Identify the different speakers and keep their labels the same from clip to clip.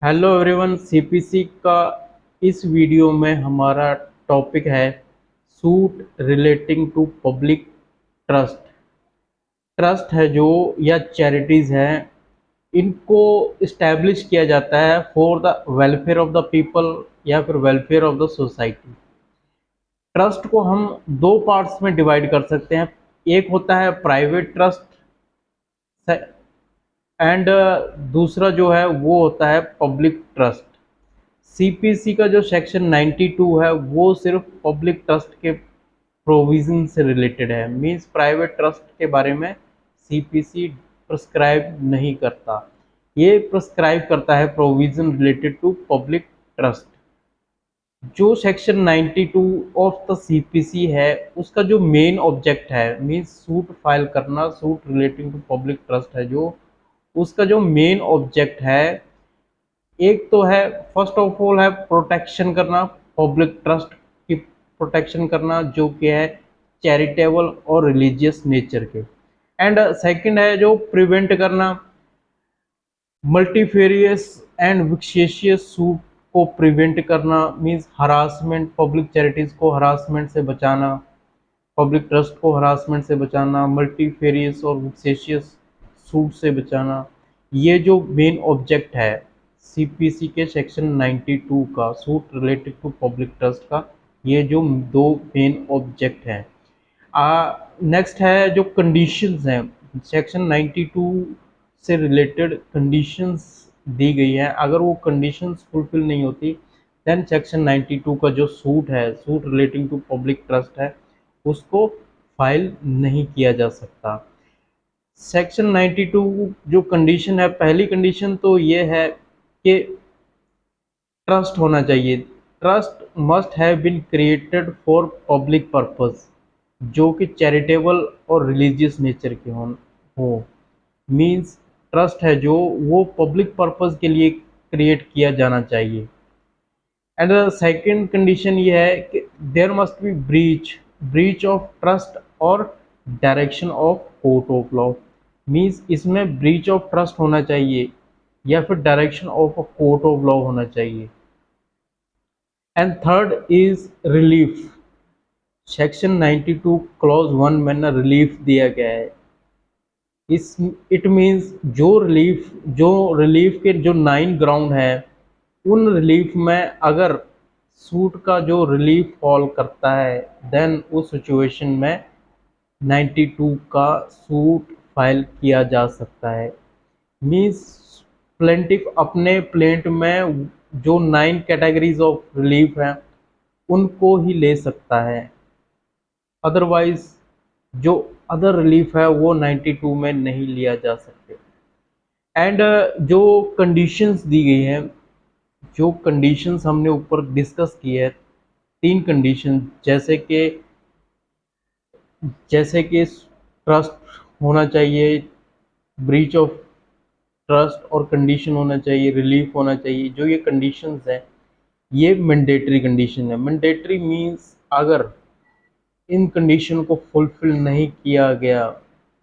Speaker 1: Hello everyone, CPC का इस video में हमारा टॉपिक है suit relating to public trust. Trust है जो या चैरिटीज़ हैं, इनको इस्टेब्लिश किया जाता है for the welfare of the people या फिर welfare of the society. Trust को हम दो पार्ट्स में डिवाइड कर सकते हैं। एक होता है प्राइवेट ट्रस्ट एंड दूसरा जो है वो होता है पब्लिक ट्रस्ट। सीपीसी का जो सेक्शन 92 है वो सिर्फ पब्लिक ट्रस्ट के प्रोविजन से रिलेटेड है, मींस प्राइवेट ट्रस्ट के बारे में सीपीसी प्रिस्क्राइब नहीं करता। ये प्रिस्क्राइब करता है provision related to public trust. जो सेक्शन 92 ऑफ द सीपीसी है उसका जो मेन ऑब्जेक्ट है, मींस सूट फाइल करना, suit relating to public trust है जो उसका जो मेन ऑब्जेक्ट है, एक तो है फर्स्ट ऑफ ऑल है प्रोटेक्शन करना, पब्लिक ट्रस्ट की प्रोटेक्शन करना जो कि है चैरिटेबल और रिलीजियस नेचर के। एंड सेकंड है जो प्रिवेंट करना, मल्टीफेरियस एंड विक्सेशियस सूट को प्रिवेंट करना, मींस हरासमेंट, पब्लिक चैरिटीज को हरासमेंट से बचाना, पब्लिक ट्रस्ट को हरासमेंट से बचाना, मल्टीफेरियस और विक्सेशियस सूट से बचाना। ये जो मेन ऑब्जेक्ट है सीपीसी के सेक्शन 92 का, suit related to public trust का, ये जो दो मेन ऑब्जेक्ट हैं। नेक्स्ट है जो कंडीशंस हैं, सेक्शन 92 से रिलेटेड कंडीशंस दी गई हैं। अगर वो कंडीशंस फुलफिल नहीं होती देन सेक्शन 92 का जो सूट है, suit relating to public trust है, उसको फाइल नहीं किया जा सकता। सेक्शन 92 जो कंडीशन है, पहली कंडीशन तो ये है कि ट्रस्ट होना चाहिए। Trust must have been created for public purpose, जो कि चैरिटेबल और रिलीजियस नेचर के हो। मींस ट्रस्ट है जो वो पब्लिक पर्पस के लिए क्रिएट किया जाना चाहिए। एंड सेकंड कंडीशन ये है कि there must be breach of trust और direction of court of law. Means इसमें ब्रीच ऑफ ट्रस्ट होना चाहिए या फिर direction of a court of law होना चाहिए। And third is relief. Section 92 clause 1 में ना रिलीफ दिया गया है। इस इट मीन्स जो रिलीफ के जो 9 ग्राउंड है, उन रिलीफ में अगर सूट का जो रिलीफ फॉल करता है देन उस सिचुएशन में 92 का सूट फाइल किया जा सकता है। मीन्स प्लेंटिफ अपने प्लेंट में जो 9 कैटेगरीज ऑफ रिलीफ हैं उनको ही ले सकता है, अदरवाइज जो अदर रिलीफ है वो 92 में नहीं लिया जा सकते। एंड जो कंडीशंस दी गई हैं, जो कंडीशंस हमने ऊपर डिस्कस की है, 3 कंडीशन, जैसे कि ट्रस्ट होना चाहिए, ब्रीच ऑफ ट्रस्ट और कंडीशन होना चाहिए, रिलीफ होना चाहिए। जो ये कंडीशंस हैं ये मैंडेटरी कंडीशन है। मैंडेटरी मींस अगर इन कंडीशन को फुलफिल नहीं किया गया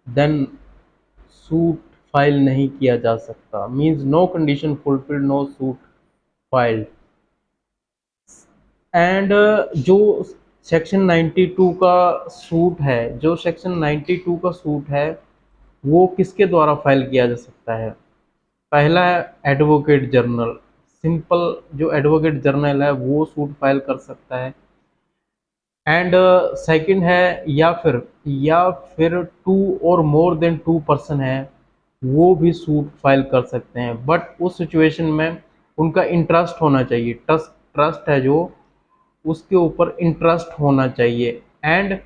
Speaker 1: देन सूट फाइल नहीं किया जा सकता। Means no condition fulfilled no suit filed. And जो सेक्शन 92 का सूट है, जो सेक्शन 92 का सूट है वो किसके द्वारा फाइल किया जा सकता है? पहला है एडवोकेट जनरल। सिंपल जो एडवोकेट जनरल है वो सूट फाइल कर सकता है। एंड सेकंड है या फिर 2 और मोर देन 2 पर्सन है, वो भी सूट फाइल कर सकते हैं। बट उस सिचुएशन में उनका इंटरेस्ट होना चाहिए, ट्रस्ट है जो उसके ऊपर इंटरेस्ट होना चाहिए and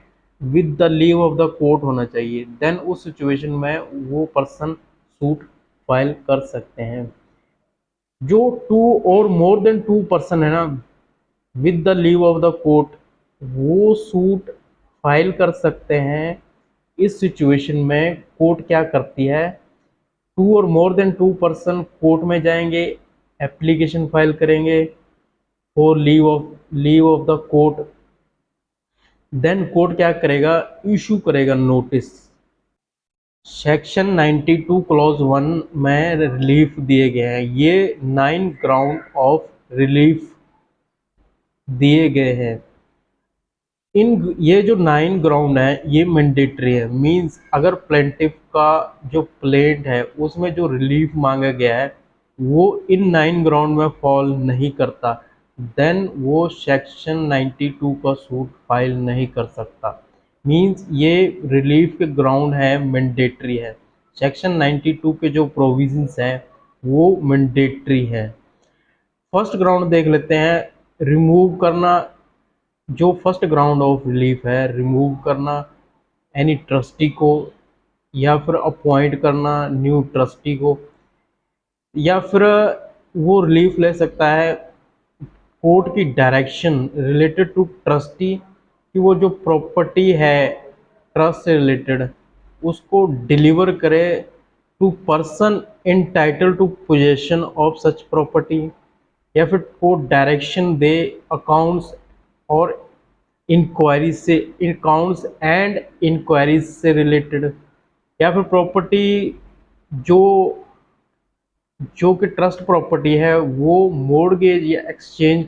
Speaker 1: with the leave of the court होना चाहिए। देन उस सिचुएशन में वो पर्सन सूट फाइल कर सकते हैं। जो 2 और मोर देन 2 पर्सन है ना, with the leave of the court, वो सूट फाइल कर सकते हैं। इस सिचुएशन में कोर्ट क्या करती है, 2 और मोर देन 2 पर्सन कोर्ट में जाएंगे, एप्लीकेशन फाइल करेंगे for leave of the court. Then court क्या करेगा, इशू करेगा नोटिस। सेक्शन 92 क्लॉज 1 में रिलीफ दिए गए हैं। ये 9 ग्राउंड ऑफ रिलीफ दिए गए हैं। इन ये जो 9 ग्राउंड है ये मैंडेटरी है, मींस अगर प्लेंटिफ का जो प्लेंट है उसमें जो रिलीफ मांगा गया है वो इन 9 ग्राउंड में फॉल नहीं करता, देन वो सेक्शन 92 का सूट फाइल नहीं कर सकता। मींस ये रिलीफ के ग्राउंड है मैंडेटरी है। सेक्शन 92 के जो प्रोविजंस हैं वो मैंडेटरी है। फर्स्ट ग्राउंड देख लेते हैं, रिमूव करना। जो फर्स्ट ग्राउंड ऑफ रिलीफ है, रिमूव करना एनी ट्रस्टी को, या फिर अपॉइंट करना न्यू ट्रस्टी को, या फिर वो रिलीफ ले सकता है कोर्ट की डायरेक्शन रिलेटेड टू ट्रस्टी कि वो जो प्रॉपर्टी है ट्रस्ट से रिलेटेड उसको डिलीवर करे to person entitled to possession of such property, या फिर कोर्ट डायरेक्शन दे अकाउंट्स और इंक्वायरीज से, अकाउंट्स एंड इंक्वायरीज से रिलेटेड, या फिर प्रॉपर्टी जो जो कि ट्रस्ट प्रॉपर्टी है वो मॉर्गेज या एक्सचेंज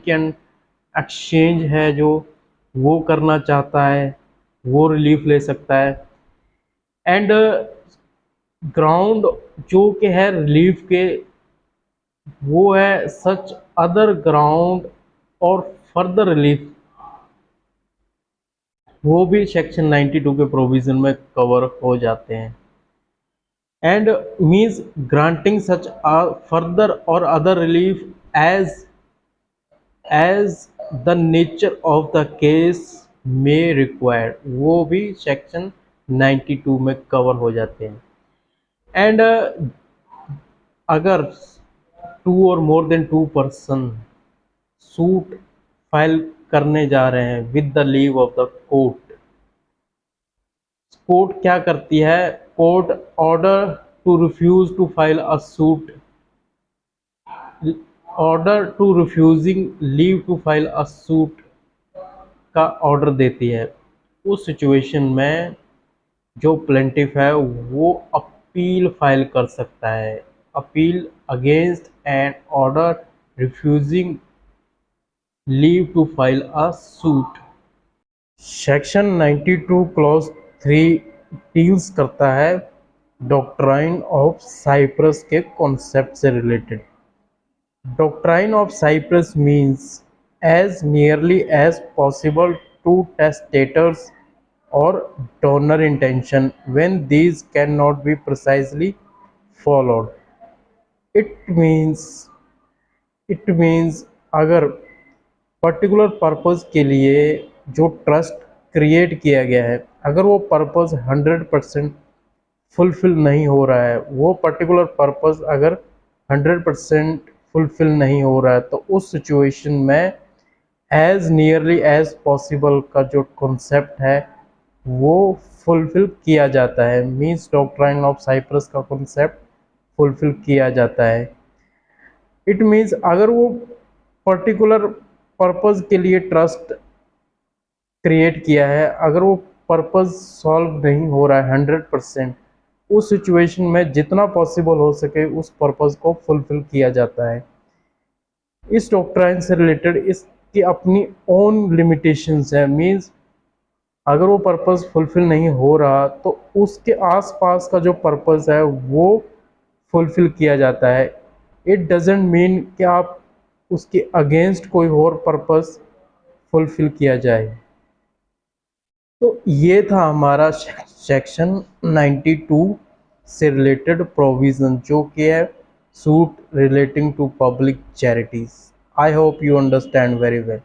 Speaker 1: है जो वो करना चाहता है वो रिलीफ ले सकता है। एंड ग्राउंड जो कि है रिलीफ के वो है सच अदर ग्राउंड और फर्दर रिलीफ, वो भी सेक्शन 92 के प्रोविजन में कवर हो जाते हैं। And means granting such further और other relief as the nature of the case में रिक्वायर्ड, वो भी सेक्शन 92 में कवर हो जाते हैं। एंड अगर 2 और more than 2 person suit file करने जा रहे हैं with the leave of the court, court क्या करती है, court order to refuse to file a suit, order to refusing leave to file a suit का ऑर्डर देती है। उस सिचुएशन में जो प्लेंटिफ है वो अपील फाइल कर सकता है, appeal against an order refusing leave to file a suit. Section 92 clause 3 deals करता है डॉक्ट्राइन ऑफ साइप्रस के कॉन्सेप्ट से related. Doctrine of cypres means as nearly as possible to testators or donor intention when these cannot be precisely followed. It means अगर particular purpose के लिए जो trust create किया गया है अगर वो पर्पस 100% फुलफिल नहीं हो रहा है, वो पर्टिकुलर पर्पस अगर 100% फुलफिल नहीं हो रहा है तो उस सिचुएशन में एज नियरली एज पॉसिबल का जो कॉन्सेप्ट है वो फुलफिल किया जाता है। मीन्स डॉक्ट्राइन ऑफ साइप्रस का कॉन्सेप्ट फुलफिल किया जाता है। इट मीन्स अगर वो पर्टिकुलर पर्पस के लिए ट्रस्ट क्रिएट किया है, अगर वो पर्पस सॉल्व नहीं हो रहा है 100%, उस सिचुएशन में जितना पॉसिबल हो सके उस पर्पस को फुलफिल किया जाता है। इस डॉक्ट्राइन से रिलेटेड इसकी अपनी ओन लिमिटेशंस है। मीन्स अगर वो पर्पस फुलफिल नहीं हो रहा तो उसके आसपास का जो पर्पस है वो फुलफिल किया जाता है। इट डजेंट मीन कि आप उसके अगेंस्ट कोई और पर्पस फुलफिल किया जाए। तो ये था हमारा सेक्शन 92 से रिलेटेड प्रोविज़न जो कि है suit relating to public charities. I hope you understand very well.